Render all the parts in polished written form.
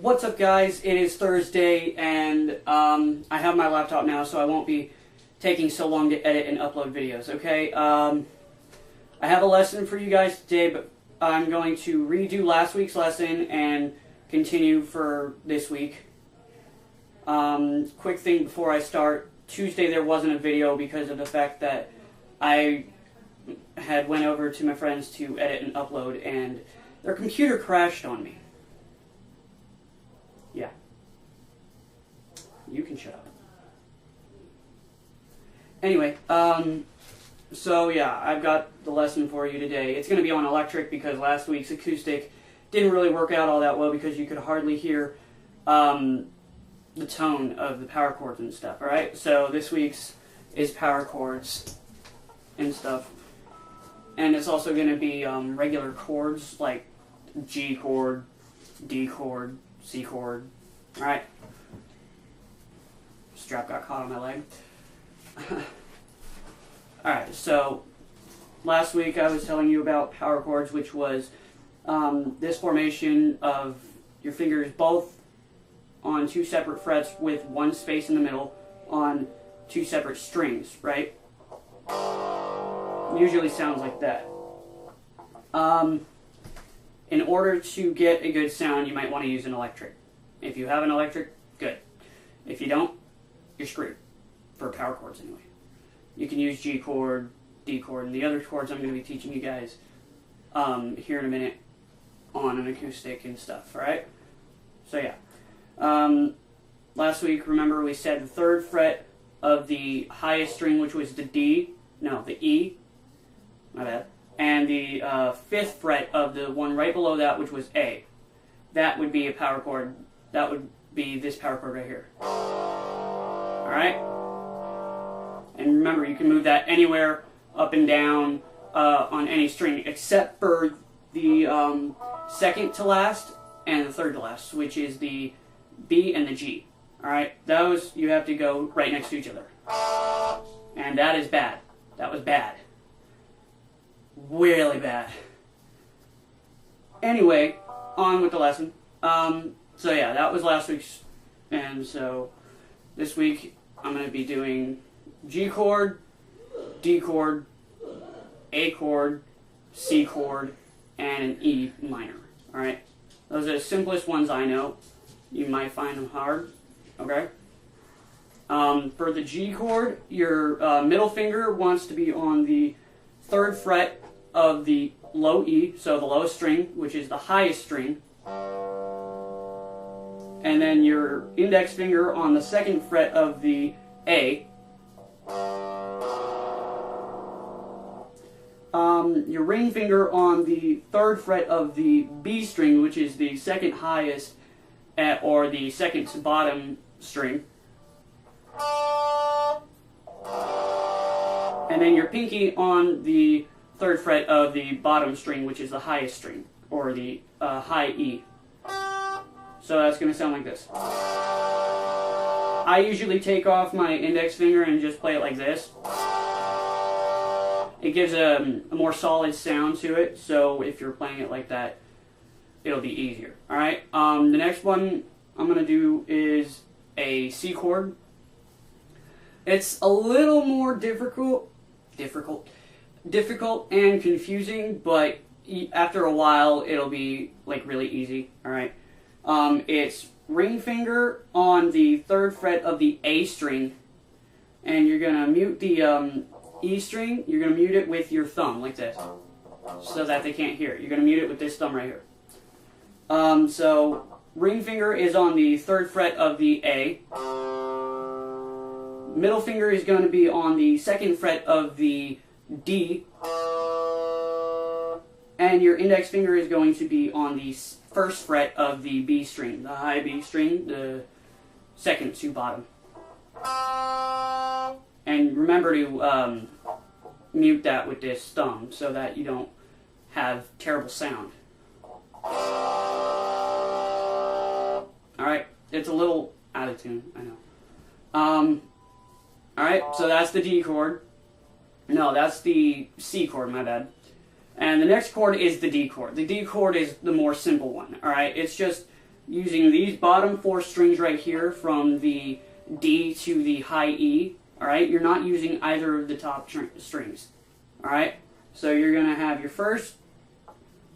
What's up, guys? It is Thursday, and I have my laptop now, so I won't be taking so long to edit and upload videos, okay? I have a lesson for you guys today, but I'm going to redo last week's lesson and continue for this week. Quick thing before I start. Tuesday there wasn't a video because of the fact that I had went over to my friends to edit and upload, and their computer crashed on me. Yeah. You can shut up. Anyway, so yeah, I've got the lesson for you today. It's going to be on electric because last week's acoustic didn't really work out all that well because you could hardly hear the tone of the power chords and stuff, alright? So this week's is power chords and stuff. And it's also going to be regular chords like G chord, D chord, C chord, alright? Strap got caught on my leg. Alright, so last week I was telling you about power chords, which was this formation of your fingers both on two separate frets with one space in the middle on two separate strings, right? Usually sounds like that. In order to get a good sound, you might want to use an electric. If you have an electric, good. If you don't, you're screwed. For power chords, anyway. You can use G chord, D chord, and the other chords I'm going to be teaching you guys here in a minute on an acoustic and stuff, alright? So yeah. Last week, remember, we said the third fret of the highest string, which was the E, my bad, and the fifth fret of the one right below that, which was A. That would be a power chord. That would be this power chord right here. Alright? And remember, you can move that anywhere, up and down, on any string, except for the second to last and the third to last, which is the B and the G. Alright? Those, you have to go right next to each other. And that is bad. That was bad. Really bad. Anyway, on with the lesson. So yeah, that was last week's, and so this week I'm going to be doing G chord, D chord, A chord, C chord, and an E minor. Alright? Those are the simplest ones I know. You might find them hard. Okay? For the G chord, your middle finger wants to be on the third fret of the low E, so the lowest string, which is the highest string. And then your index finger on the second fret of the A. Your ring finger on the third fret of the B string, which is the second highest or the second to bottom string. And then your pinky on the third fret of the bottom string, which is the highest string, or the high E. So that's going to sound like this. I usually take off my index finger and just play it like this. It gives a more solid sound to it, so if you're playing it like that, it'll be easier. Alright, the next one I'm going to do is a C chord. It's a little more difficult and confusing, but after a while it'll be like really easy. Alright, it's ring finger on the third fret of the A string, and you're gonna mute the E string. You're gonna mute it with your thumb like this, so that they can't hear it. You're gonna mute it with this thumb right here. So ring finger is on the third fret of the A. Middle finger is going to be on the second fret of the D. And your index finger is going to be on the first fret of the B string, the high B string, the second to bottom. And remember to mute that with this thumb so that you don't have terrible sound. Alright, it's a little out of tune, I know. Alright, so that's the D chord. No, that's the C chord, my bad. And the next chord is the D chord. The D chord is the more simple one, alright? It's just using these bottom 4 strings right here from the D to the high E. All right, you're not using either of the top strings. All right, so you're going to have your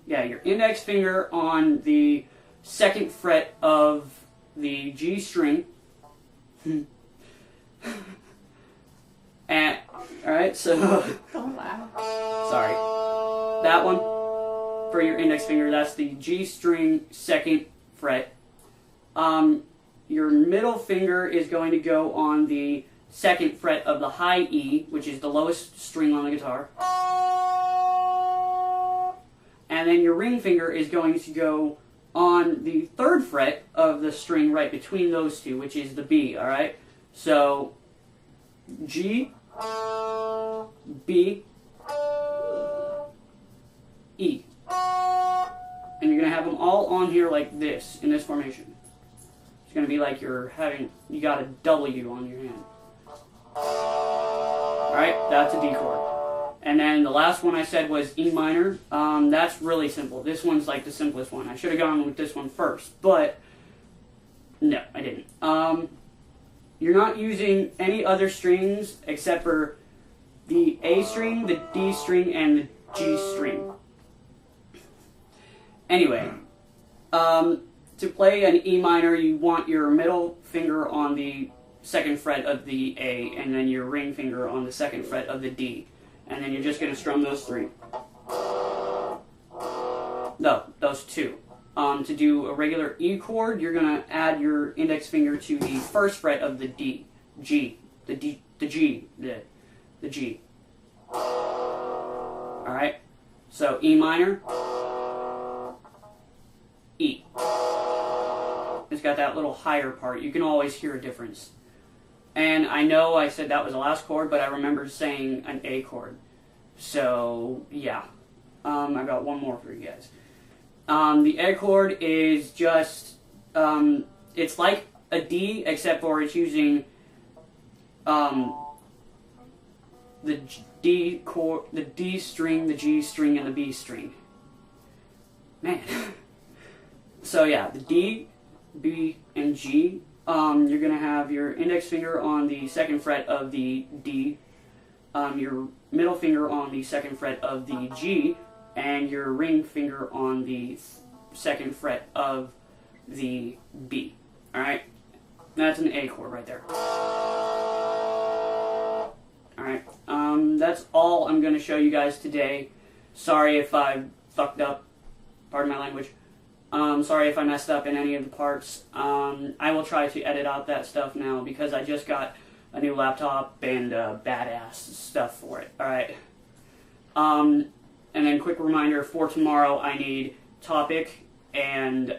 your index finger on the 2nd fret of the G string. And, all right, so Don't laugh. sorry, that one for your index finger. That's the G string 2nd fret. Your middle finger is going to go on the 2nd fret of the high E, which is the lowest string on the guitar. And then your ring finger is going to go on the 3rd fret of the string right between those two, which is the B, alright? So, G, B, E. And you're going to have them all on here like this, in this formation. It's going to be like you got a W on your hand. Alright, that's a D chord. And then the last one I said was E minor. That's really simple. This one's like the simplest one. I should have gone with this one first, but no, I didn't. You're not using any other strings except for the A string, the D string, and the G string. Anyway, to play an E minor, you want your middle finger on the 2nd fret of the A, and then your ring finger on the 2nd fret of the D. And then you're just going to strum those 3. No, those 2. To do a regular E chord, you're going to add your index finger to the 1st fret of the D, G, the G. Alright? So E minor, E. It's got that little higher part. You can always hear a difference. And I know I said that was the last chord, but I remember saying an A chord. So, yeah. I got one more for you guys. The A chord is just, it's like a D, except for it's using the D chord, the D string, the G string, and the B string. Man. So yeah, the D, B, and G. You're going to have your index finger on the 2nd fret of the D, your middle finger on the 2nd fret of the G, and your ring finger on the 2nd fret of the B. Alright? That's an A chord right there. Alright, that's all I'm going to show you guys today. Sorry if I fucked up. Pardon my language. Sorry if I messed up in any of the parts. I will try to edit out that stuff now because I just got a new laptop and badass stuff for it. Alright. And then quick reminder, for tomorrow I need topic and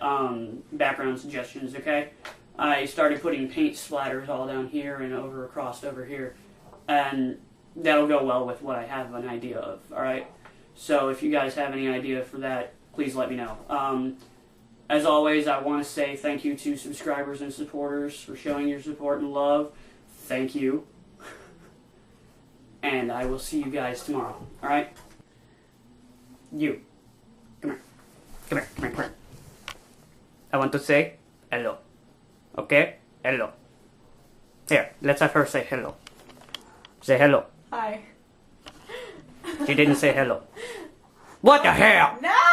background suggestions, okay? I started putting paint splatters all down here and across over here. And that'll go well with what I have an idea of, alright? So if you guys have any idea for that, please let me know. As always, I want to say thank you to subscribers and supporters for showing your support and love. Thank you. And I will see you guys tomorrow. Alright? You. Come here. Come here. Come here. Come here. I want to say hello. Okay? Hello. Here, let's have her say hello. Say hello. Hi. She didn't say hello. What the hell? No!